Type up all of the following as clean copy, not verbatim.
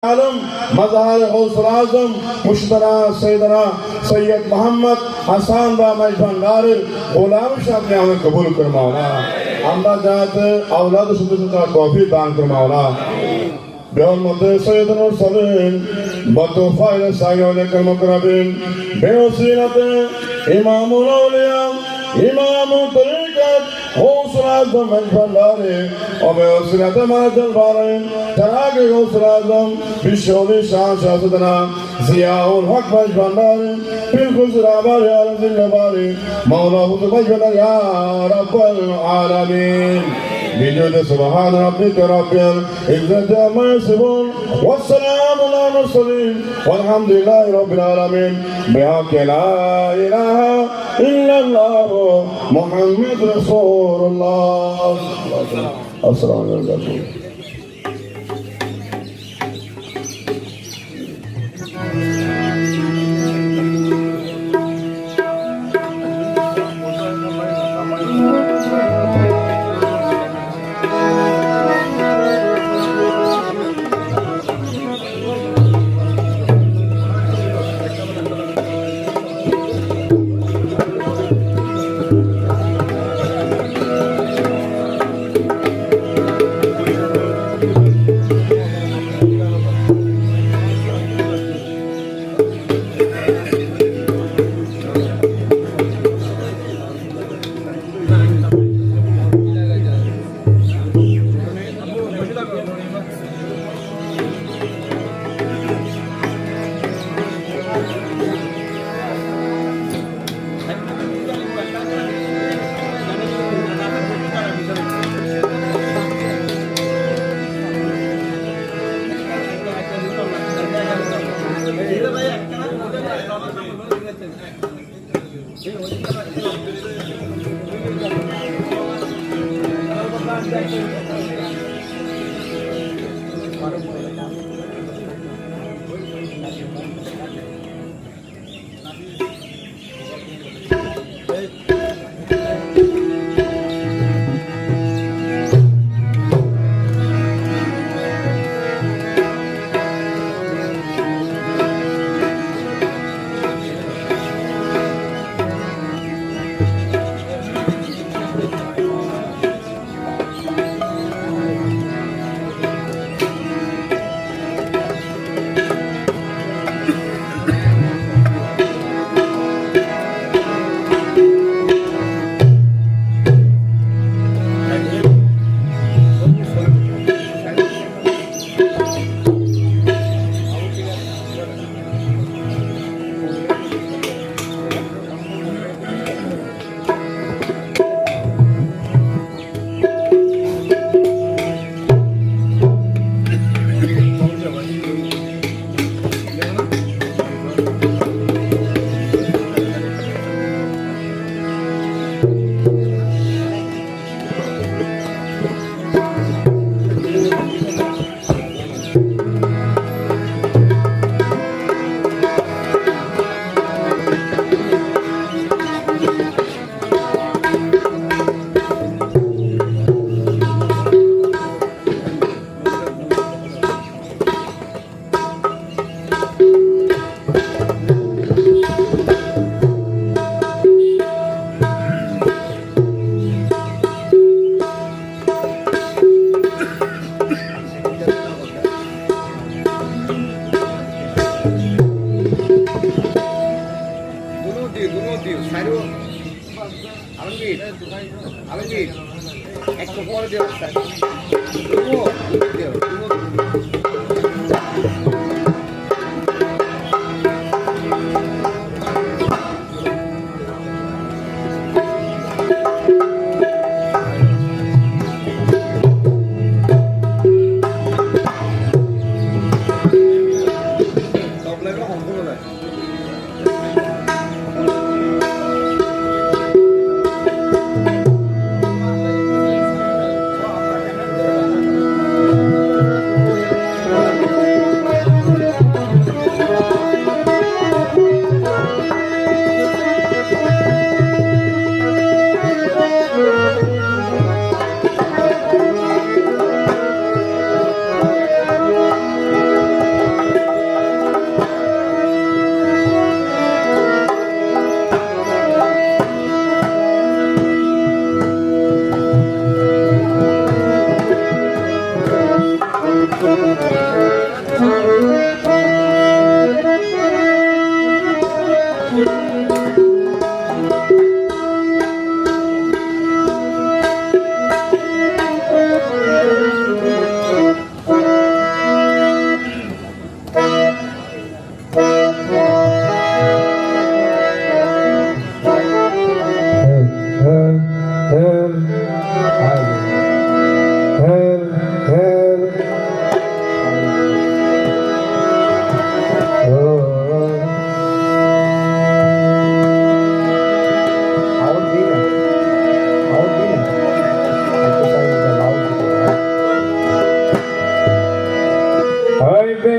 आलम मज़हर गौसुल आज़म मुश्तबा सैयदना सैयद मोहम्मद हसन रामाई भंडार गोलाम शाह ने हमें कबूल फरमाओना আমরা যাতে আওলাদ সুন্দরতা তৌফিক দান ফরমাওনা বেহরমত সৈয়দুল মুরসালিন বতফাইল সাইয়্যিদ মুকরমিন বেওসিলাতে ইমামুল আউলিয়া ইমামুত তরিকত গৌসুল আজম ভন্ডারে ও বেওসিলাতে মাজাল বারাইন তারাকে গৌসুল আজম বিশ্বলি শাহ শাহসুদনা জিয়াউল হক ভন্ডারে বিলকুল আবার ইয়া জিল্লাবারি মাওলা হুজুর ভাইজান ইয়া রাব্বুল আলামিন بجود سبحان ربك رب العزة عما يصفون والسلام على المرسلين والحمد لله رب العالمين بحق لا إله إلا الله محمد رسول الله السلام عليكم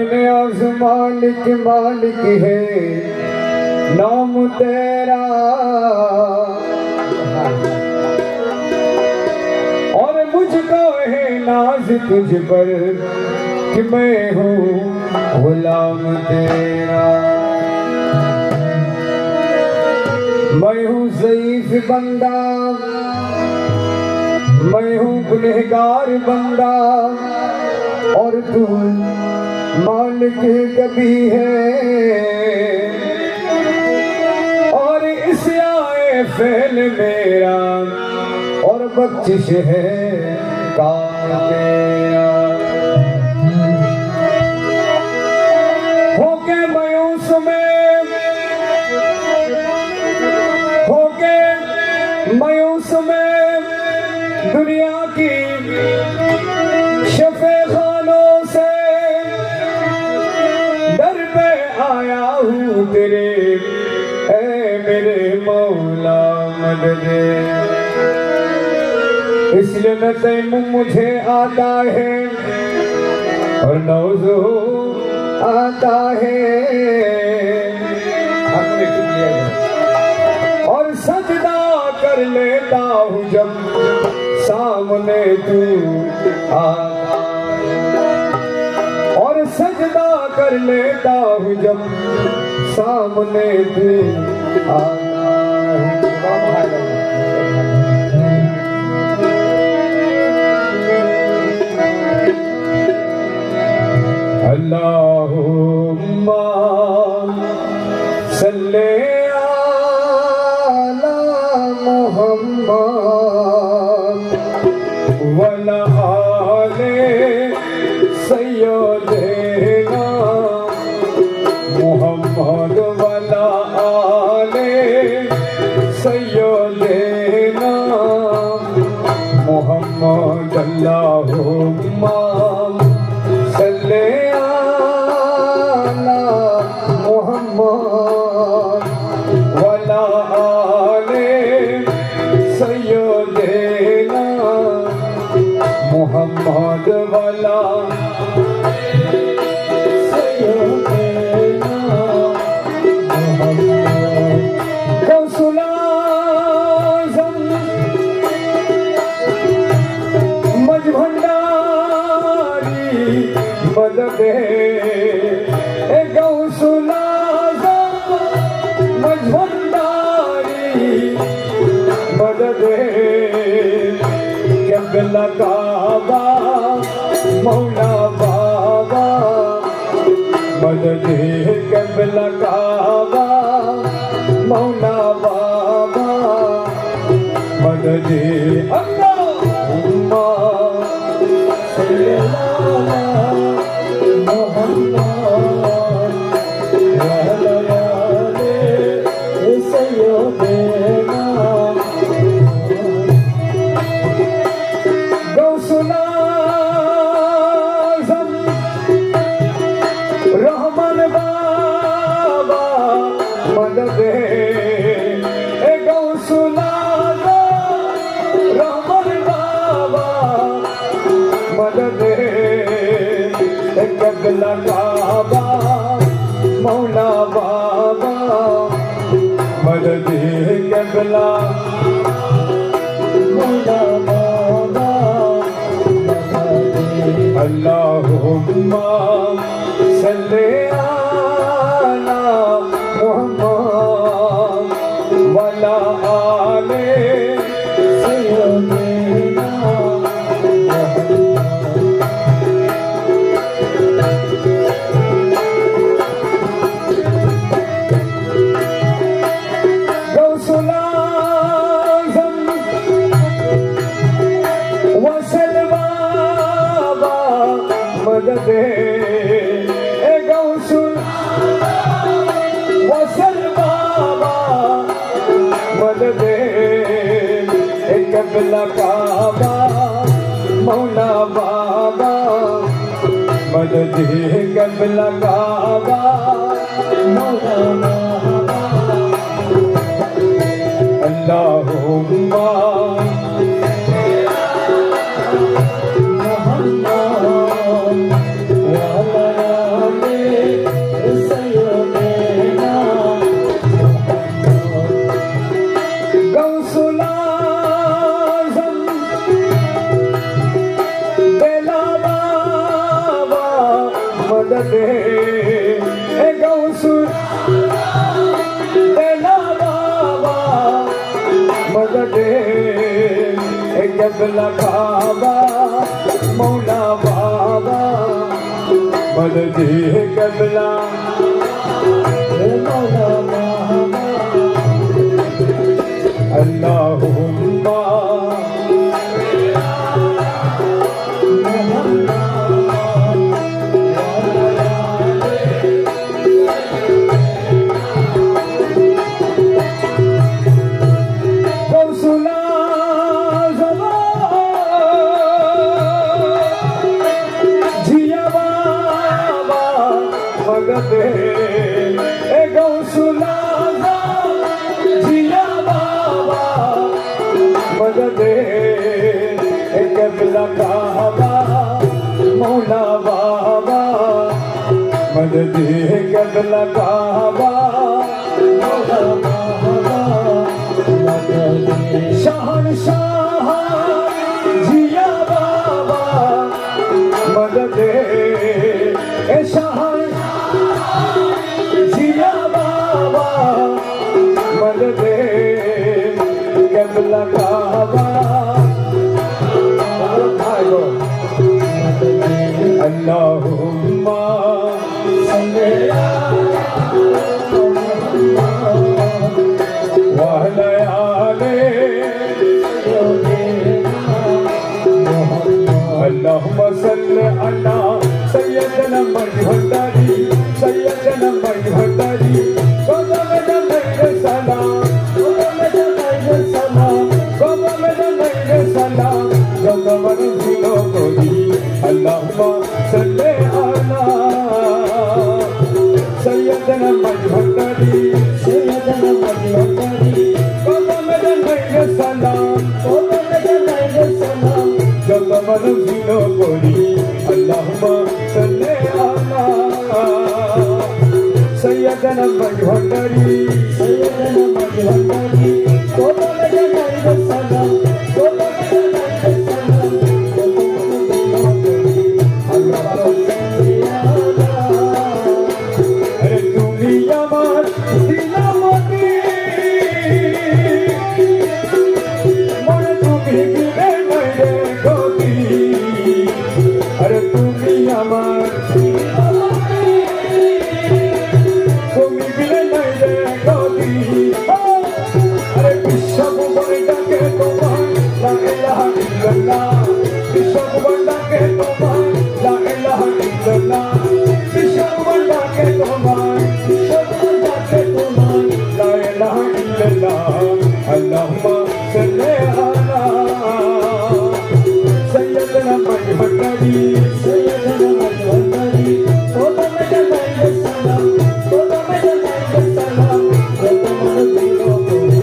नियाज मालिक मालिक है नाम तेरा, और मुझको है नाज तुझ पर कि मैं हूँ गुलाम तेरा। मैं हूँ ज़ईफ़ बंदा, मैं हूँ गुनहगार बंदा, और तू मालिक कभी है, और इस आए फेल मेरा और बख्शिश है काम तेरा। होके मायूस में, होके मायूस में दुनिया की शफे खानों से दर पे आया हूँ तेरे, ऐ मेरे मौला मदद। इसलिए न तैमूम मुझे आता है और नौज़ू आता है, और सजदा कर लेता हूँ जब सामने तू आता, और सजदा कर लेता हूँ जब सामने तू आता। अल्लाहुम्मा सल्ले अला मुहम्मद वला आले सय्यदना मुहम्मद वला आले सय्यदना मुहम्मद। अल्लाहुम्मा सल्ले अला मुहम्मद वला आले सय्यदना मुहम्मद वला सय्यदना मुहम्मद। गौसुल आज़म मज भंडारी मदद है, गौसुल आज़म मज भंडारी मदद है। क़िबला काबा मौला बाबा मदद है, क़िबला काबा मौला बाबा मदद है। अल्लाहुम्मा सल्ली अला मुहम्मद वला आले सय्यदना। गौसुल आज़म रहमान बाबा मदद है, गौसुल आज़म रहमान बाबा मदद है। क़िबला काबा मौला बाबा मदद है, क़िबला मौला बाबा मदद है। अल्लाहुम्मा सल्ले अला मुहम्मद वला आले सय्यदना। गौसुल आज़म वसल बाबा मदद है, गौसुल वसल बाबा मदद है। क़िबला काबा मौला बाबा मदद है, क़िबला काबा मौला बाबा। अल्लाहुम्मा मुहम्मद वला मदद ए गौसुल देना बाबा मदद ए कबला काबा मौला बाबा मदद ए कबला मौला बाबा अल्लाहुम्मा मदद ए गौसुला जिया बाबा मदद ए कबला काबा मौला बाबा मदद ए कबला काबा मौला बाबा मदद शहंशाह जिया बाबा मदद ए शहंशाह जिया बाबा मदद कबला काबा अल्लाहुम्मा सल्ली अला अल्लाहुम्मा सल्ली अला सय्यदना मजहदारी सय्यदना मजहदारी कदम दे सलाम कदम दे सलाम कदम दे सलाम कदम दिलो कोई अल्लाहुम्मा सल्ली अला सय्यदना मजहदारी सय्यदना मजहदारी कदम दे सलाम कदम दे सलाम कदम दिलो कोई अल्लाहुम्मा सल्ली अला सय्यदना मजहदारी सय्यदना मजहदारी कदम दे सलाम कदम दे सलाम अल्लाहुम्मा सल्ली अला अरे তুমি আমার দিলামতি মনে তুমি দিলে নাই রে গতি अरे তুমি আমার তুমি দিলে নাই রে গতি अरे বিশ্বভুবনে ডাকে তোমার লা ইলাহা ইল্লাল্লাহ বিশ্বভুবন ডাকে তোমার লা ইলাহা ইল্লাল্লাহ বিশ্বভুবন ডাকে তোমার বিশ্বভুবন ডাকে তোমার লা ইলাহা ইল্লাল্লাহ আল্লাহুম্মা সাল্লি আলা सय्यदना मजहदारी सय्यदना मजहदारी कदम दे सलाम कदम दे सलाम कदम दिलो कोई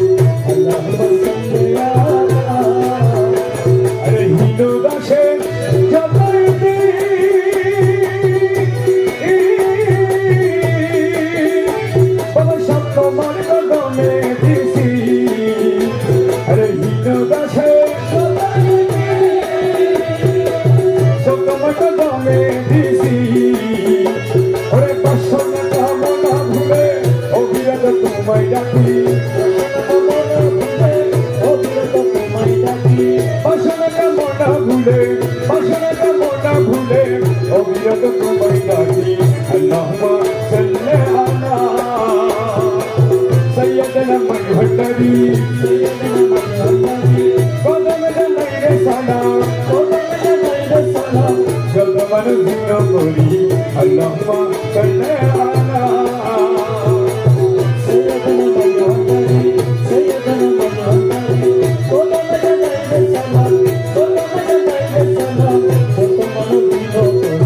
अल्लाहुम्मा सल्ली अला अरे हिंदू दाशे जबरदी बाबा सब তোমার কদমে দিছি अरे हिंदू दाशे कदमे दिसी ओरे पाशना कामना भूले অবিরত তোমায় ডাকি অবিরত তোমায় ডাকি পাশনা কামনা ভুলে অবিরত তোমায় ডাকি আল্লাহুম্মা সাল্লি আলা সয়্যদনা মজহদারি সয়্যদনা মজহদারি কদম দে সালাম কদম দে সালাম कदम दिलो कोई अल्लाहुम्मा सल्ली अला सय्यदना मजहदारी सय्यदना मजहदारी कदम दे सलाम कदम दे सलाम कदम दिलो कोई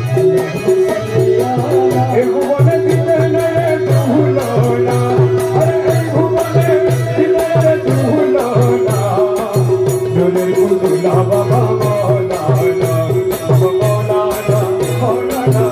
अल्लाहुम्मा सल्ली अला ए भुवने दिले ने भुलोना अरे ए भुवने दिले ने भुलोना जोने भुला बाबा मौलाना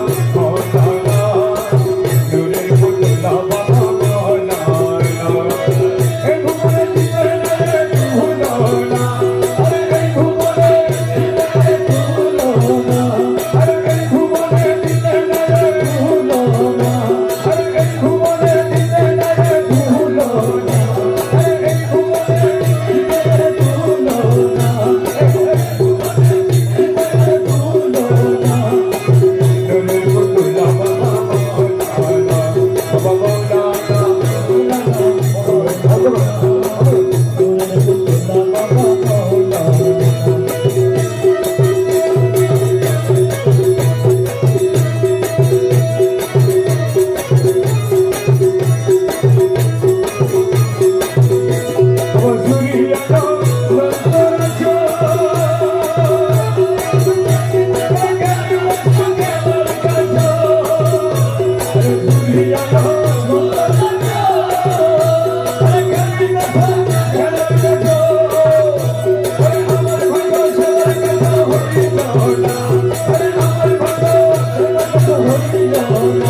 Lord,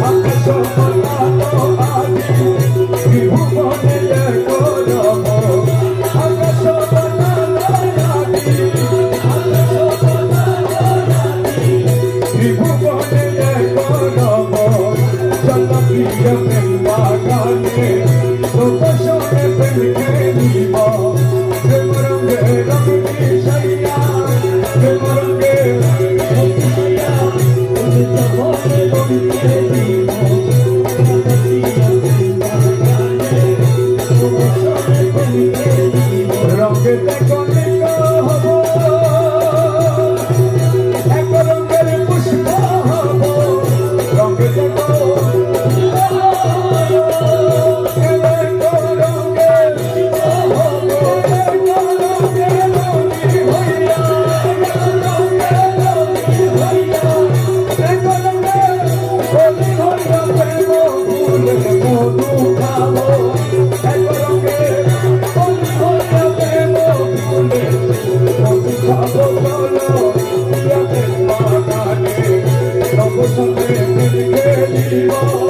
আকাশ পাতাল আদি ত্রিভুবনে দেখো রব আকাশ পাতাল আদি ত্রিভুবনে দেখো রব জনপ্রিয় প্রেম বাগানে লোকসনে প্রেমকে নিব প্রেম রঙে রঙ মিশাইয়া প্রেম রঙে রঙে দেখো নিকা হব এক রঙের পুষ্প হব রঙে দেখো Thank you.